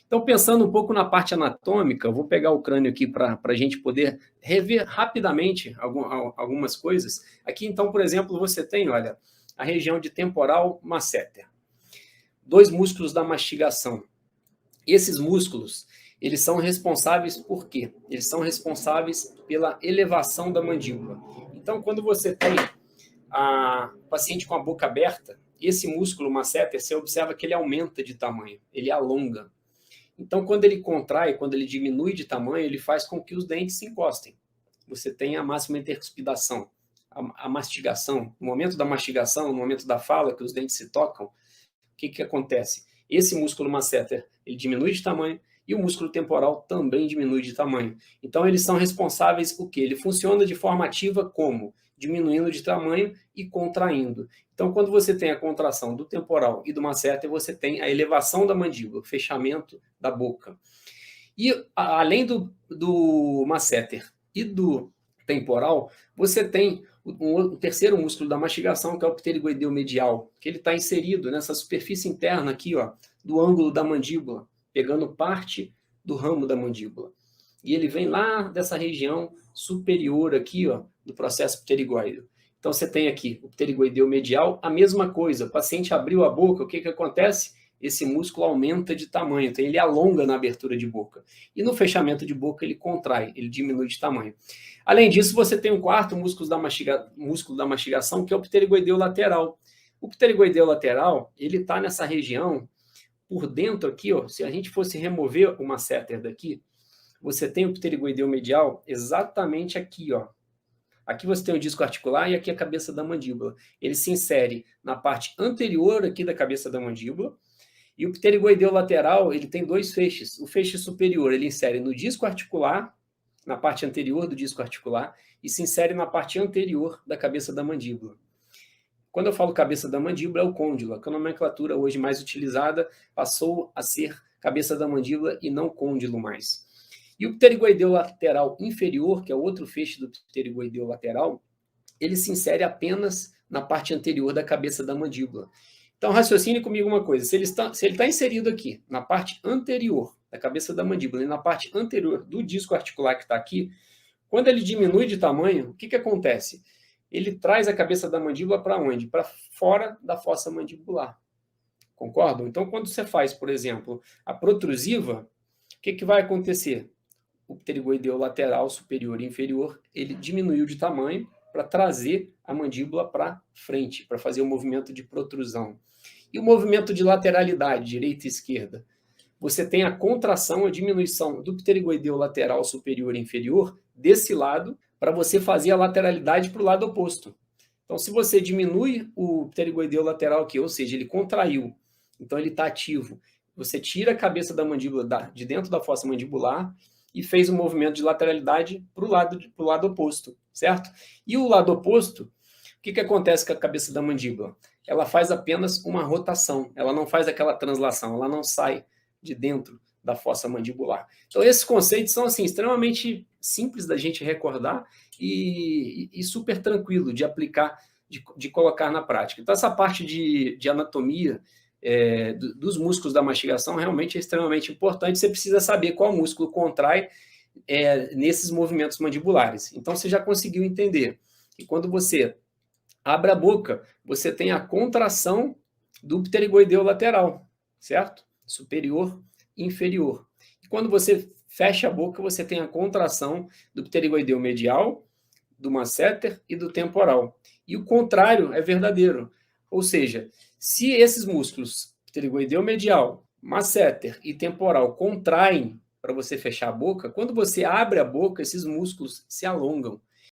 Então, pensando um pouco na parte anatômica, eu vou pegar o crânio aqui para a gente poder rever rapidamente algumas coisas. Aqui, então, por exemplo, você tem, olha, a região de temporal masseter. Dois músculos da mastigação. Esses músculos, eles são responsáveis por quê? Eles são responsáveis pela elevação da mandíbula. Então, quando você tem a paciente com a boca aberta, esse músculo masseter, você observa que ele aumenta de tamanho, ele alonga. Então, quando ele contrai, quando ele diminui de tamanho, ele faz com que os dentes se encostem. Você tem a máxima intercuspidação, a mastigação. No momento da mastigação, no momento da fala, que os dentes se tocam, o que acontece? Esse músculo masseter, ele diminui de tamanho e o músculo temporal também diminui de tamanho. Então, eles são responsáveis por quê? Ele funciona de forma ativa como? Diminuindo de tamanho e contraindo. Então, quando você tem a contração do temporal e do masseter, você tem a elevação da mandíbula, o fechamento da boca. E, além do masseter e do temporal, você tem o terceiro músculo da mastigação, que é o pterigoideu medial, que ele está inserido nessa superfície interna aqui, ó, do ângulo da mandíbula, pegando parte do ramo da mandíbula. E ele vem lá dessa região superior aqui, ó, do processo pterigoide. Então, você tem aqui o pterigoideu medial, a mesma coisa. O paciente abriu a boca, o que acontece? Esse músculo aumenta de tamanho, então ele alonga na abertura de boca. E no fechamento de boca ele contrai, ele diminui de tamanho. Além disso, você tem um quarto músculo da mastigação, que é o pterigoideu lateral. O pterigoideu lateral, ele está nessa região, por dentro aqui, ó, se a gente fosse remover o masseter daqui, você tem o pterigoideu medial exatamente aqui, ó. Aqui você tem o disco articular e aqui a cabeça da mandíbula. Ele se insere na parte anterior aqui da cabeça da mandíbula. E o pterigoideu lateral, ele tem dois feixes. O feixe superior, ele insere no disco articular, na parte anterior do disco articular, e se insere na parte anterior da cabeça da mandíbula. Quando eu falo cabeça da mandíbula, é o côndilo, que a nomenclatura hoje mais utilizada passou a ser cabeça da mandíbula e não côndilo mais. E o pterigoideu lateral inferior, que é o outro feixe do pterigoideu lateral, ele se insere apenas na parte anterior da cabeça da mandíbula. Então, raciocine comigo uma coisa. Se ele está inserido aqui, na parte anterior da cabeça da mandíbula e na parte anterior do disco articular que está aqui, quando ele diminui de tamanho, o que acontece? Ele traz a cabeça da mandíbula para onde? Para fora da fossa mandibular. Concordam? Então, quando você faz, por exemplo, a protrusiva, o que vai acontecer? O pterigoideu lateral superior e inferior, ele diminuiu de tamanho para trazer a mandíbula para frente, para fazer o movimento de protrusão. E o movimento de lateralidade, direita e esquerda? Você tem a contração, a diminuição do pterigoideu lateral superior e inferior desse lado, para você fazer a lateralidade para o lado oposto. Então, se você diminui o pterigoideu lateral aqui, ou seja, ele contraiu, então ele está ativo, você tira a cabeça da mandíbula de dentro da fossa mandibular e fez um movimento de lateralidade para o lado oposto, certo? E o lado oposto, o que acontece com a cabeça da mandíbula? Ela faz apenas uma rotação, ela não faz aquela translação, ela não sai de dentro da fossa mandibular. Então, esses conceitos são assim, extremamente simples da gente recordar e super tranquilo de aplicar, de colocar na prática. Então, essa parte de anatomia dos músculos da mastigação realmente é extremamente importante. Você precisa saber qual músculo contrai nesses movimentos mandibulares. Então, você já conseguiu entender que quando você abre a boca, você tem a contração do pterigoideu lateral, certo? Superior e inferior. E quando você fecha a boca, você tem a contração do pterigoideu medial, do masseter e do temporal. E o contrário é verdadeiro. Ou seja, se esses músculos, pterigoideu medial, masseter e temporal, contraem para você fechar a boca, quando você abre a boca, esses músculos se alongam.